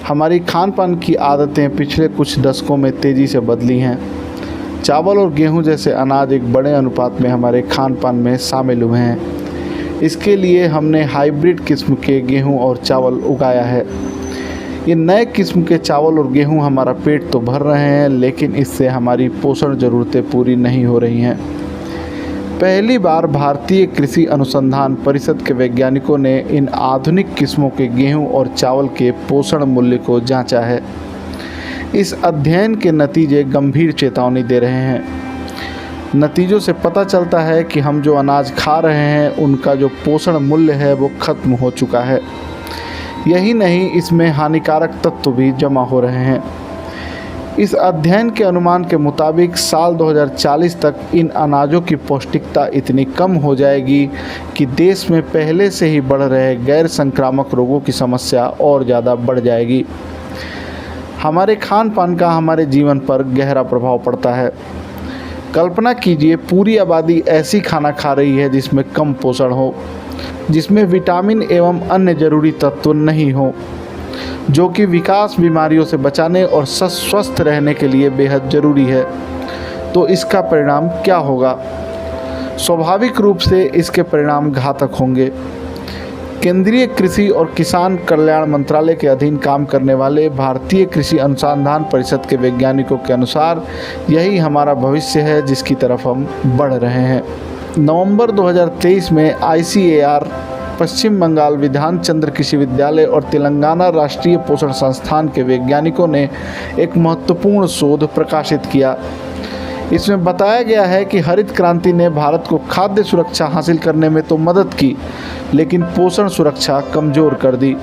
हमारी खान पान की आदतें पिछले कुछ दशकों में तेज़ी से बदली हैं। चावल और गेहूं जैसे अनाज एक बड़े अनुपात में हमारे खान पान में शामिल हुए हैं। इसके लिए हमने हाइब्रिड किस्म के गेहूं और चावल उगाया है। ये नए किस्म के चावल और गेहूं हमारा पेट तो भर रहे हैं, लेकिन इससे हमारी पोषण ज़रूरतें पूरी नहीं हो रही हैं। पहली बार भारतीय कृषि अनुसंधान परिषद के वैज्ञानिकों ने इन आधुनिक किस्मों के गेहूं और चावल के पोषण मूल्य को जांचा है। इस अध्ययन के नतीजे गंभीर चेतावनी दे रहे हैं। नतीजों से पता चलता है कि हम जो अनाज खा रहे हैं उनका जो पोषण मूल्य है वो खत्म हो चुका है। यही नहीं, इसमें हानिकारक तत्व भी जमा हो रहे हैं। इस अध्ययन के अनुमान के मुताबिक साल 2040 तक इन अनाजों की पौष्टिकता इतनी कम हो जाएगी कि देश में पहले से ही बढ़ रहे गैर संक्रामक रोगों की समस्या और ज़्यादा बढ़ जाएगी। हमारे खान पान का हमारे जीवन पर गहरा प्रभाव पड़ता है। कल्पना कीजिए, पूरी आबादी ऐसी खाना खा रही है जिसमें कम पोषण हो, जिसमें विटामिन एवं अन्य जरूरी तत्व नहीं हो, जो कि विकास, बीमारियों से बचाने और स्वस्थ रहने के लिए बेहद ज़रूरी है। तो इसका परिणाम क्या होगा? स्वाभाविक रूप से इसके परिणाम घातक होंगे। केंद्रीय कृषि और किसान कल्याण मंत्रालय के अधीन काम करने वाले भारतीय कृषि अनुसंधान परिषद के वैज्ञानिकों के अनुसार यही हमारा भविष्य है, जिसकी तरफ हम बढ़ रहे हैं। नवंबर 2023 में ICAR, पश्चिम बंगाल विधान चंद्र कृषि विद्यालय और तेलंगाना राष्ट्रीय पोषण संस्थान के वैज्ञानिकों ने एक महत्वपूर्ण शोध प्रकाशित किया। इसमें बताया गया है कि हरित क्रांति ने भारत को खाद्य सुरक्षा हासिल करने में तो मदद की, लेकिन पोषण सुरक्षा कमज़ोर कर दी।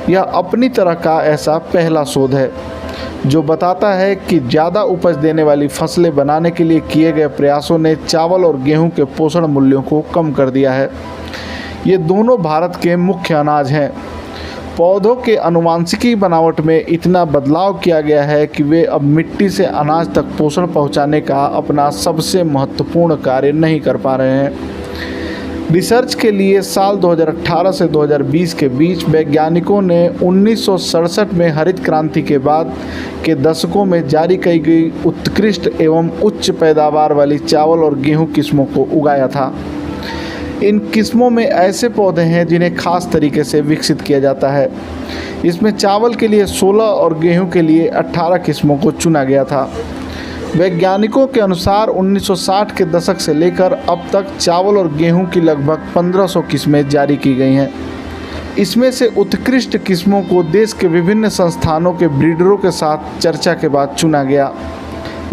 यह अपनी तरह का ऐसा पहला शोध है जो बताता है कि ज़्यादा उपज देने वाली फसलें बनाने के लिए किए गए प्रयासों ने चावल और गेहूं के पोषण मूल्यों को कम कर दिया है। ये दोनों भारत के मुख्य अनाज हैं। पौधों के आनुवंशिकी बनावट में इतना बदलाव किया गया है कि वे अब मिट्टी से अनाज तक पोषण पहुंचाने का अपना सबसे महत्वपूर्ण कार्य नहीं कर पा रहे हैं। रिसर्च के लिए साल 2018 से 2020 के बीच वैज्ञानिकों ने 1967 में हरित क्रांति के बाद के दशकों में जारी की गई उत्कृष्ट एवं उच्च पैदावार वाली चावल और गेहूं किस्मों को उगाया था। इन किस्मों में ऐसे पौधे हैं जिन्हें खास तरीके से विकसित किया जाता है। इसमें चावल के लिए 16 और गेहूं के लिए 18 किस्मों को चुना गया था। वैज्ञानिकों के अनुसार 1960 के दशक से लेकर अब तक चावल और गेहूं की लगभग 1500 किस्में जारी की गई हैं। इसमें से उत्कृष्ट किस्मों को देश के विभिन्न संस्थानों के ब्रीडरों के साथ चर्चा के बाद चुना गया।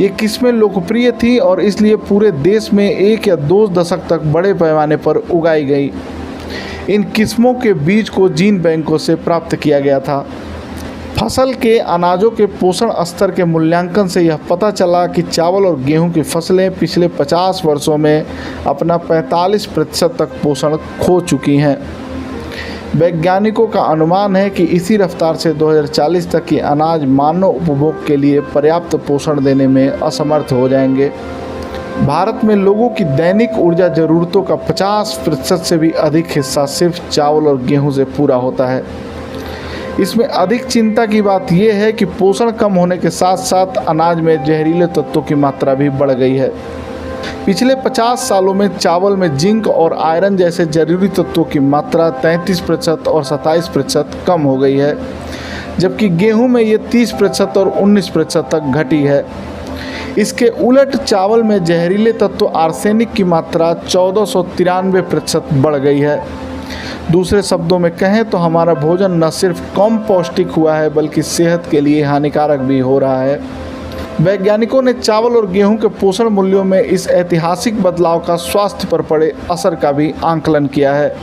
ये किस्में लोकप्रिय थीं और इसलिए पूरे देश में 1 या 2 दशक तक बड़े पैमाने पर उगाई गई। इन किस्मों के बीज को जीन बैंकों से प्राप्त किया गया था। फसल के अनाजों के पोषण स्तर के मूल्यांकन से यह पता चला कि चावल और गेहूं की फसलें पिछले 50 वर्षों में अपना 45% तक पोषण खो चुकी हैं। वैज्ञानिकों का अनुमान है कि इसी रफ्तार से 2040 तक ये अनाज मानव उपभोग के लिए पर्याप्त पोषण देने में असमर्थ हो जाएंगे। भारत में लोगों की दैनिक ऊर्जा ज़रूरतों का 50% से भी अधिक हिस्सा सिर्फ चावल और गेहूं से पूरा होता है। इसमें अधिक चिंता की बात यह है कि पोषण कम होने के साथ साथ अनाज में जहरीले तत्वों की मात्रा भी बढ़ गई है। पिछले 50 सालों में चावल में जिंक और आयरन जैसे जरूरी तत्वों की मात्रा 33% और 27% कम हो गई है, जबकि गेहूं में ये 30% और 19% तक घटी है। इसके उलट चावल में जहरीले तत्व आर्सेनिक की मात्रा 1493% बढ़ गई है। दूसरे शब्दों में कहें तो हमारा भोजन न सिर्फ कम पौष्टिक हुआ है बल्कि सेहत के लिए हानिकारक भी हो रहा है। वैज्ञानिकों ने चावल और गेहूं के पोषण मूल्यों में इस ऐतिहासिक बदलाव का स्वास्थ्य पर पड़े असर का भी आंकलन किया है।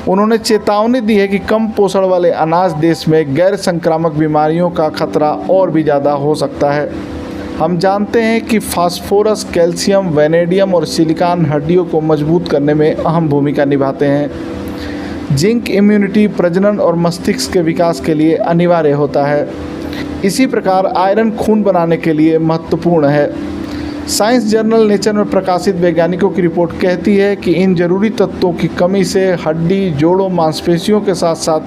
उन्होंने चेतावनी दी है कि कम पोषण वाले अनाज देश में गैर संक्रामक बीमारियों का खतरा और भी ज़्यादा हो सकता है। हम जानते हैं कि फास्फोरस, कैल्शियम, वैनेडियम और सिलिकॉन हड्डियों को मजबूत करने में अहम भूमिका निभाते हैं। जिंक इम्यूनिटी, प्रजनन और मस्तिष्क के विकास के लिए अनिवार्य होता है। इसी प्रकार आयरन खून बनाने के लिए महत्वपूर्ण है। साइंस जर्नल नेचर में प्रकाशित वैज्ञानिकों की रिपोर्ट कहती है कि इन जरूरी तत्वों की कमी से हड्डी, जोड़ों, मांसपेशियों के साथ साथ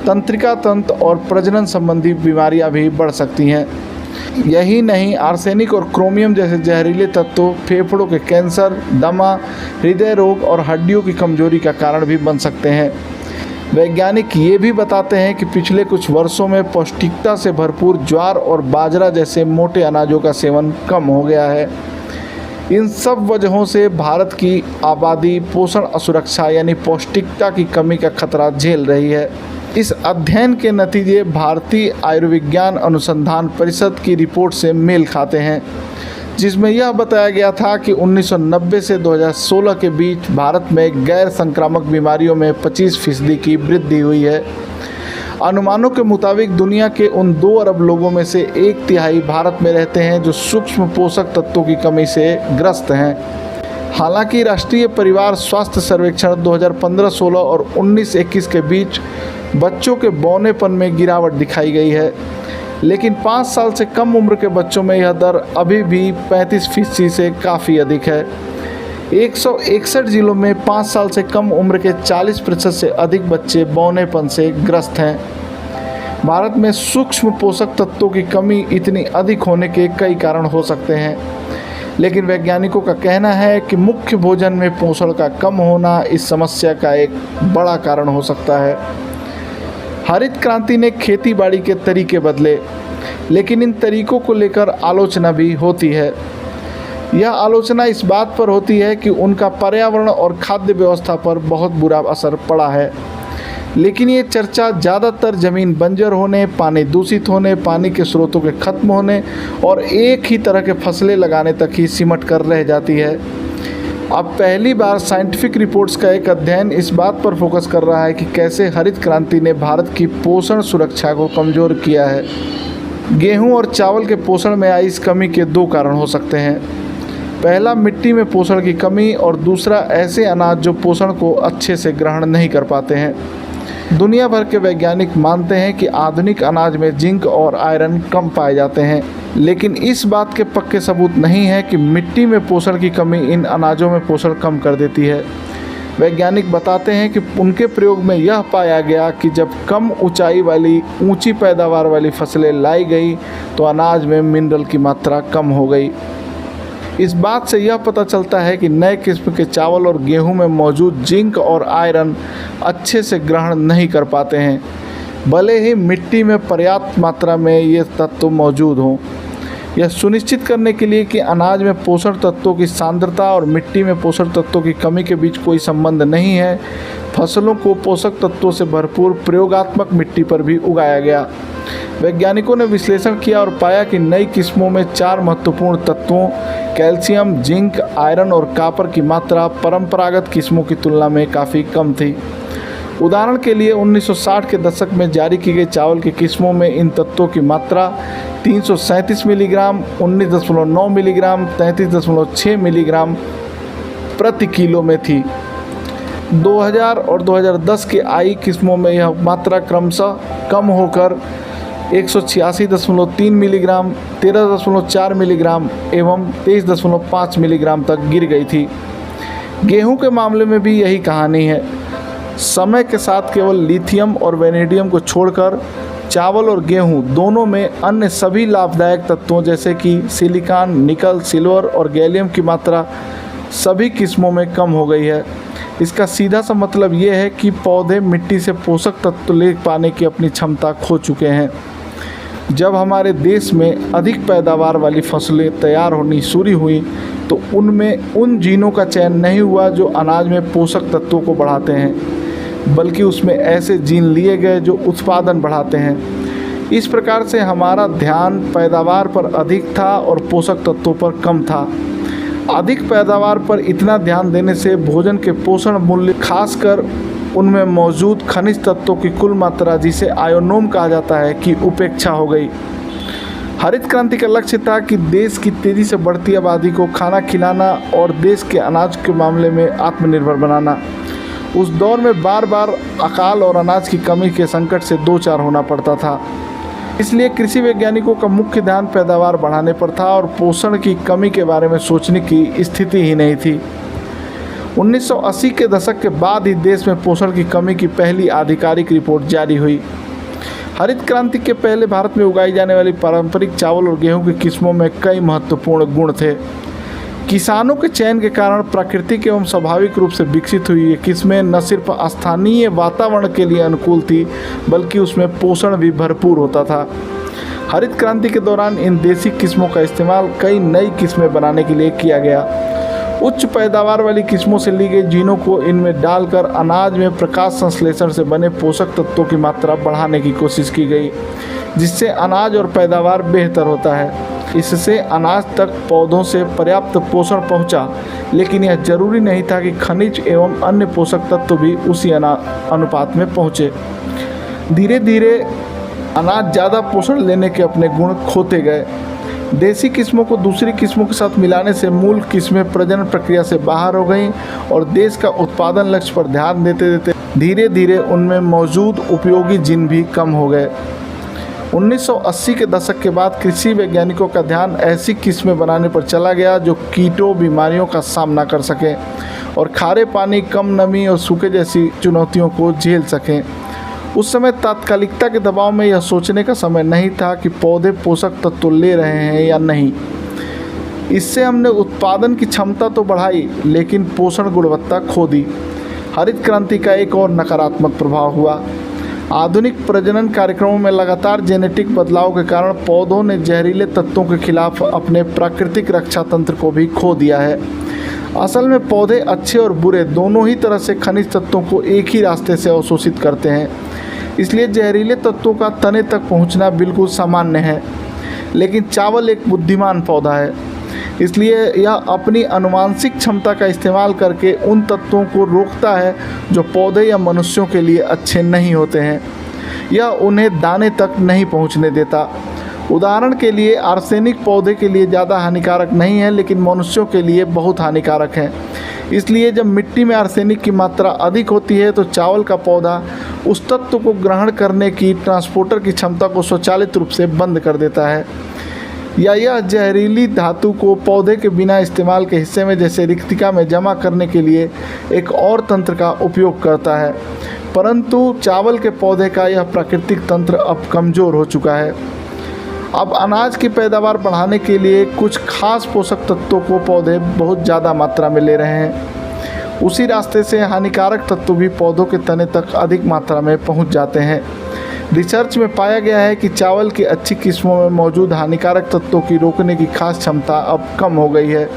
तंत्रिका तंत्र और प्रजनन संबंधी बीमारियां भी बढ़ सकती हैं। यही नहीं, आर्सेनिक और क्रोमियम जैसे जहरीले तत्व फेफड़ों के कैंसर, दमा, हृदय रोग और हड्डियों की कमजोरी का कारण भी बन सकते हैं। वैज्ञानिक ये भी बताते हैं कि पिछले कुछ वर्षों में पौष्टिकता से भरपूर ज्वार और बाजरा जैसे मोटे अनाजों का सेवन कम हो गया है। इन सब वजहों से भारत की आबादी पोषण असुरक्षा यानी पौष्टिकता की कमी का खतरा झेल रही है। इस अध्ययन के नतीजे भारतीय आयुर्विज्ञान अनुसंधान परिषद की रिपोर्ट से मेल खाते हैं, जिसमें यह बताया गया था कि 1990 से 2016 के बीच भारत में गैर संक्रामक बीमारियों में 25% की वृद्धि हुई है। अनुमानों के मुताबिक दुनिया के उन 2 अरब लोगों में से 1/3 भारत में रहते हैं जो सूक्ष्म पोषक तत्वों की कमी से ग्रस्त हैं। हालांकि राष्ट्रीय परिवार स्वास्थ्य सर्वेक्षण 2015-16 और 19-21 के बीच बच्चों के बौनेपन में गिरावट दिखाई गई है, लेकिन 5 साल से कम उम्र के बच्चों में यह दर अभी भी 35% से काफ़ी अधिक है। 161 जिलों में 5 साल से कम उम्र के 40% से अधिक बच्चे बौनेपन से ग्रस्त हैं। भारत में सूक्ष्म पोषक तत्वों की कमी इतनी अधिक होने के कई कारण हो सकते हैं, लेकिन वैज्ञानिकों का कहना है कि मुख्य भोजन में पोषण का कम होना इस समस्या का एक बड़ा कारण हो सकता है। हरित क्रांति ने खेती बाड़ी के तरीके बदले, लेकिन इन तरीकों को लेकर आलोचना भी होती है। यह आलोचना इस बात पर होती है कि उनका पर्यावरण और खाद्य व्यवस्था पर बहुत बुरा असर पड़ा है, लेकिन ये चर्चा ज़्यादातर ज़मीन बंजर होने, पानी दूषित होने, पानी के स्रोतों के खत्म होने और एक ही तरह के फसलें लगाने तक ही सिमट कर रह जाती है। अब पहली बार साइंटिफिक रिपोर्ट्स का एक अध्ययन इस बात पर फोकस कर रहा है कि कैसे हरित क्रांति ने भारत की पोषण सुरक्षा को कमज़ोर किया है। गेहूं और चावल के पोषण में आई इस कमी के 2 कारण हो सकते हैं। पहला, मिट्टी में पोषण की कमी और दूसरा, ऐसे अनाज जो पोषण को अच्छे से ग्रहण नहीं कर पाते हैं। दुनिया भर के वैज्ञानिक मानते हैं कि आधुनिक अनाज में जिंक और आयरन कम पाए जाते हैं, लेकिन इस बात के पक्के सबूत नहीं है कि मिट्टी में पोषण की कमी इन अनाजों में पोषण कम कर देती है। वैज्ञानिक बताते हैं कि उनके प्रयोग में यह पाया गया कि जब कम ऊंचाई वाली ऊंची पैदावार वाली फसलें लाई गई तो अनाज में मिनरल की मात्रा कम हो गई। इस बात से यह पता चलता है कि नए किस्म के चावल और गेहूं में मौजूद जिंक और आयरन अच्छे से ग्रहण नहीं कर पाते हैं, भले ही मिट्टी में पर्याप्त मात्रा में ये तत्व मौजूद हों। यह सुनिश्चित करने के लिए कि अनाज में पोषण तत्वों की सांद्रता और मिट्टी में पोषण तत्वों की कमी के बीच कोई संबंध नहीं है, फसलों को पोषक तत्वों से भरपूर प्रयोगात्मक मिट्टी पर भी उगाया गया। वैज्ञानिकों ने विश्लेषण किया और पाया कि नई किस्मों में 4 महत्वपूर्ण तत्वों कैल्शियम, जिंक, आयरन और कॉपर की मात्रा परंपरागत किस्मों की तुलना में काफ़ी कम थी। उदाहरण के लिए 1960 के दशक में जारी की गई चावल की किस्मों में इन तत्वों की मात्रा 337 मिलीग्राम, 19.9 मिलीग्राम, 33.6 मिलीग्राम प्रति किलो में थी। 2000 और 2010 के आई किस्मों में यह मात्रा क्रमशः कम होकर 186.3 मिलीग्राम, 13.4 मिलीग्राम एवं 23.5 मिलीग्राम तक गिर गई थी। गेहूं के मामले में भी यही कहानी है। समय के साथ केवल लिथियम और वेनेडियम को छोड़कर चावल और गेहूं दोनों में अन्य सभी लाभदायक तत्वों जैसे कि सिलिकॉन, निकल, सिल्वर और गैलियम की मात्रा सभी किस्मों में कम हो गई है। इसका सीधा सा मतलब ये है कि पौधे मिट्टी से पोषक तत्व ले पाने की अपनी क्षमता खो चुके हैं। जब हमारे देश में अधिक पैदावार वाली फसलें तैयार होनी शुरू हुई तो उनमें उन जीनों का चयन नहीं हुआ जो अनाज में पोषक तत्वों को बढ़ाते हैं, बल्कि उसमें ऐसे जीन लिए गए जो उत्पादन बढ़ाते हैं। इस प्रकार से हमारा ध्यान पैदावार पर अधिक था और पोषक तत्वों पर कम था। अधिक पैदावार पर इतना ध्यान देने से भोजन के पोषण मूल्य, खासकर उनमें मौजूद खनिज तत्वों की कुल मात्रा, जिसे आयोनोम कहा जाता है, की उपेक्षा हो गई। हरित क्रांति का लक्ष्य था कि देश की तेज़ी से बढ़ती आबादी को खाना खिलाना और देश के अनाज के मामले में आत्मनिर्भर बनाना। उस दौर में बार बार अकाल और अनाज की कमी के संकट से दो चार होना पड़ता था। इसलिए कृषि वैज्ञानिकों का मुख्य ध्यान पैदावार बढ़ाने पर था और पोषण की कमी के बारे में सोचने की स्थिति ही नहीं थी। 1980 के दशक के बाद ही देश में पोषण की कमी की पहली आधिकारिक रिपोर्ट जारी हुई। हरित क्रांति के पहले भारत में उगाई जाने वाली पारंपरिक चावल और गेहूं की किस्मों में कई महत्वपूर्ण गुण थे। किसानों के चयन के कारण प्राकृतिक एवं स्वाभाविक रूप से विकसित हुई ये किस्में न सिर्फ स्थानीय वातावरण के लिए अनुकूल थी, बल्कि उसमें पोषण भी भरपूर होता था। हरित क्रांति के दौरान इन देसी किस्मों का इस्तेमाल कई नई किस्में बनाने के लिए किया गया। उच्च पैदावार वाली किस्मों से ली गई जीनों को इनमें डालकर अनाज में प्रकाश संश्लेषण से बने पोषक तत्वों की मात्रा बढ़ाने की कोशिश की गई, जिससे अनाज और पैदावार बेहतर होता है। इससे अनाज तक पौधों से पर्याप्त पोषण पहुंचा, लेकिन यह जरूरी नहीं था कि खनिज एवं अन्य पोषक तत्व भी उसी अनुपात में पहुंचे। धीरे धीरे अनाज ज़्यादा पोषण लेने के अपने गुण खोते गए। देसी किस्मों को दूसरी किस्मों के साथ मिलाने से मूल किस्में प्रजनन प्रक्रिया से बाहर हो गईं और देश का उत्पादन लक्ष्य पर ध्यान देते देते धीरे धीरे उनमें मौजूद उपयोगी जीन भी कम हो गए। 1980 के दशक के बाद कृषि वैज्ञानिकों का ध्यान ऐसी किस्में बनाने पर चला गया जो कीटों, बीमारियों का सामना कर सकें और खारे पानी, कम नमी और सूखे जैसी चुनौतियों को झेल सकें। उस समय तात्कालिकता के दबाव में यह सोचने का समय नहीं था कि पौधे पोषक तत्व ले रहे हैं या नहीं। इससे हमने उत्पादन की क्षमता तो बढ़ाई, लेकिन पोषण गुणवत्ता खो दी। हरित क्रांति का एक और नकारात्मक प्रभाव हुआ। आधुनिक प्रजनन कार्यक्रमों में लगातार जेनेटिक बदलाव के कारण पौधों ने जहरीले तत्वों के खिलाफ अपने प्राकृतिक रक्षा तंत्र को भी खो दिया है। असल में पौधे अच्छे और बुरे दोनों ही तरह से खनिज तत्वों को एक ही रास्ते से अवशोषित करते हैं, इसलिए जहरीले तत्वों का तने तक पहुंचना बिल्कुल सामान्य है। लेकिन चावल एक बुद्धिमान पौधा है, इसलिए यह अपनी अनुवांशिक क्षमता का इस्तेमाल करके उन तत्वों को रोकता है जो पौधे या मनुष्यों के लिए अच्छे नहीं होते हैं। यह उन्हें दाने तक नहीं पहुंचने देता। उदाहरण के लिए आर्सेनिक पौधे के लिए ज़्यादा हानिकारक नहीं है, लेकिन मनुष्यों के लिए बहुत हानिकारक है। इसलिए जब मिट्टी में आर्सेनिक की मात्रा अधिक होती है तो चावल का पौधा उस तत्व को ग्रहण करने की ट्रांसपोर्टर की क्षमता को स्वचालित रूप से बंद कर देता है, या यह जहरीली धातु को पौधे के बिना इस्तेमाल के हिस्से में जैसे रिक्तिका में जमा करने के लिए एक और तंत्र का उपयोग करता है। परंतु चावल के पौधे का यह प्राकृतिक तंत्र अब कमज़ोर हो चुका है। अब अनाज की पैदावार बढ़ाने के लिए कुछ खास पोषक तत्वों को पौधे बहुत ज़्यादा मात्रा में ले रहे हैं। उसी रास्ते से हानिकारक तत्व भी पौधों के तने तक अधिक मात्रा में पहुंच जाते हैं। रिसर्च में पाया गया है कि चावल की अच्छी किस्मों में मौजूद हानिकारक तत्वों की रोकने की खास क्षमता अब कम हो गई है।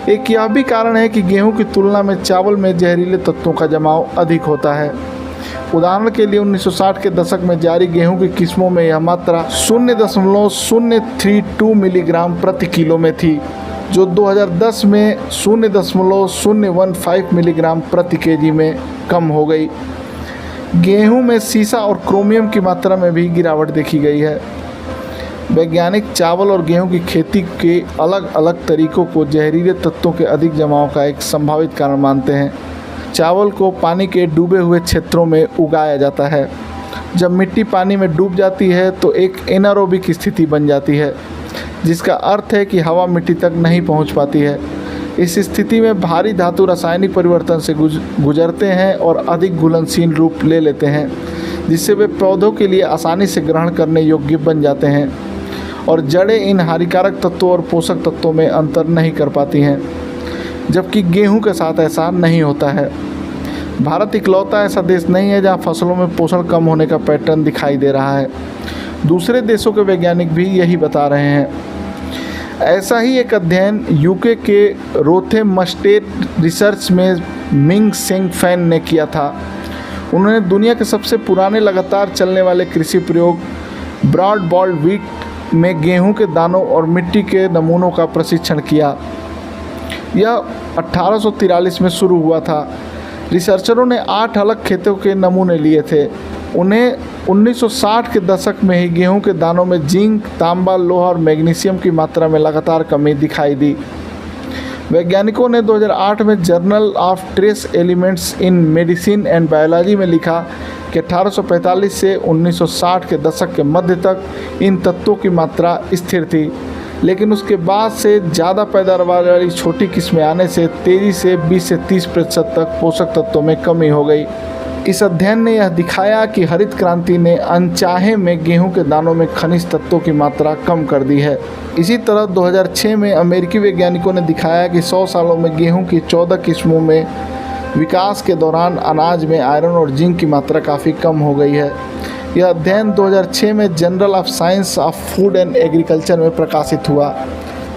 एक यह भी कारण है कि गेहूं की तुलना में चावल में जहरीले तत्वों का जमाव अधिक होता है। उदाहरण के लिए 1960 के दशक में जारी गेहूं की किस्मों में यह मात्रा 0.032 मिलीग्राम प्रति किलो में थी, जो 2010 में 0.015 मिलीग्राम प्रति केजी में कम हो गई। गेहूं में सीसा और क्रोमियम की मात्रा में भी गिरावट देखी गई है। वैज्ञानिक चावल और गेहूं की खेती के अलग अलग तरीकों को जहरीले तत्वों के अधिक जमाव का एक संभावित कारण मानते हैं। चावल को पानी के डूबे हुए क्षेत्रों में उगाया जाता है। जब मिट्टी पानी में डूब जाती है तो एक एनारोबिक स्थिति बन जाती है, जिसका अर्थ है कि हवा मिट्टी तक नहीं पहुंच पाती है। इस स्थिति में भारी धातु रासायनिक परिवर्तन से गुजरते हैं और अधिक घुलनशील रूप ले लेते हैं, जिससे वे पौधों के लिए आसानी से ग्रहण करने योग्य बन जाते हैं और जड़ें इन हानिकारक तत्वों और पोषक तत्वों में अंतर नहीं कर पाती हैं, जबकि गेहूं के साथ ऐसा नहीं होता है। भारत इकलौता ऐसा देश नहीं है जहां फसलों में पोषण कम होने का पैटर्न दिखाई दे रहा है। दूसरे देशों के वैज्ञानिक भी यही बता रहे हैं। ऐसा ही एक अध्ययन यूके के रोथेमस्टेट रिसर्च में मिंग सेंग फैन ने किया था। उन्होंने दुनिया के सबसे पुराने लगातार चलने वाले कृषि प्रयोग ब्रॉड बॉल्ड व्हीट में गेहूं के दानों और मिट्टी के नमूनों का प्रशिक्षण किया। यह 1843 में शुरू हुआ था। रिसर्चरों ने 8 अलग खेतों के नमूने लिए थे। उन्हें 1960 के दशक में ही गेहूं के दानों में जिंक, तांबा, लोहा और मैग्नीशियम की मात्रा में लगातार कमी दिखाई दी। वैज्ञानिकों ने 2008 में journal of trace elements in medicine and biology में लिखा कि 1845 से 1960 के दशक के मध्य तक इन तत्वों की मात्रा स्थिर थी, लेकिन उसके बाद से ज़्यादा पैदावार वाली छोटी किस्में आने से तेज़ी से 20 से 30% तक पोषक तत्वों में कमी हो गई। इस अध्ययन ने यह दिखाया कि हरित क्रांति ने अनचाहे में गेहूं के दानों में खनिज तत्वों की मात्रा कम कर दी है। इसी तरह 2006 में अमेरिकी वैज्ञानिकों ने दिखाया कि 100 सालों में गेहूं की 14 किस्मों में विकास के दौरान अनाज में आयरन और जिंक की मात्रा काफ़ी कम हो गई है। यह अध्ययन 2006 में journal of science of food and agriculture में प्रकाशित हुआ।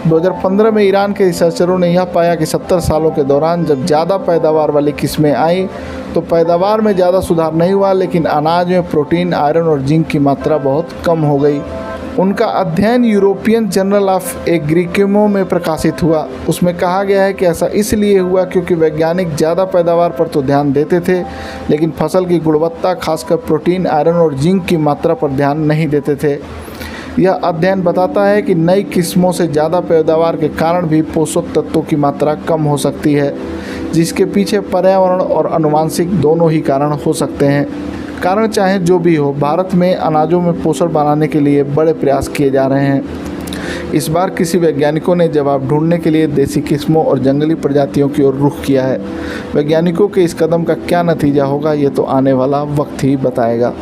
2015 में ईरान के रिसर्चरों ने यह पाया कि 70 सालों के दौरान जब ज़्यादा पैदावार वाली किस्में आईं तो पैदावार में ज़्यादा सुधार नहीं हुआ, लेकिन अनाज में प्रोटीन, आयरन और जिंक की मात्रा बहुत कम हो गई। उनका अध्ययन यूरोपियन जर्नल ऑफ एग्रीकेमो में प्रकाशित हुआ। उसमें कहा गया है कि ऐसा इसलिए हुआ क्योंकि वैज्ञानिक ज़्यादा पैदावार पर तो ध्यान देते थे, लेकिन फसल की गुणवत्ता, खासकर प्रोटीन, आयरन और जिंक की मात्रा पर ध्यान नहीं देते थे। यह अध्ययन बताता है कि नई किस्मों से ज़्यादा पैदावार के कारण भी पोषक तत्वों की मात्रा कम हो सकती है, जिसके पीछे पर्यावरण और आनुवंशिक दोनों ही कारण हो सकते हैं। कारण चाहे जो भी हो, भारत में अनाजों में पोषण बनाने के लिए बड़े प्रयास किए जा रहे हैं। इस बार कृषि वैज्ञानिकों ने जवाब ढूंढने के लिए देसी किस्मों और जंगली प्रजातियों की ओर रुख किया है। वैज्ञानिकों के इस कदम का क्या नतीजा होगा, ये तो आने वाला वक्त ही बताएगा।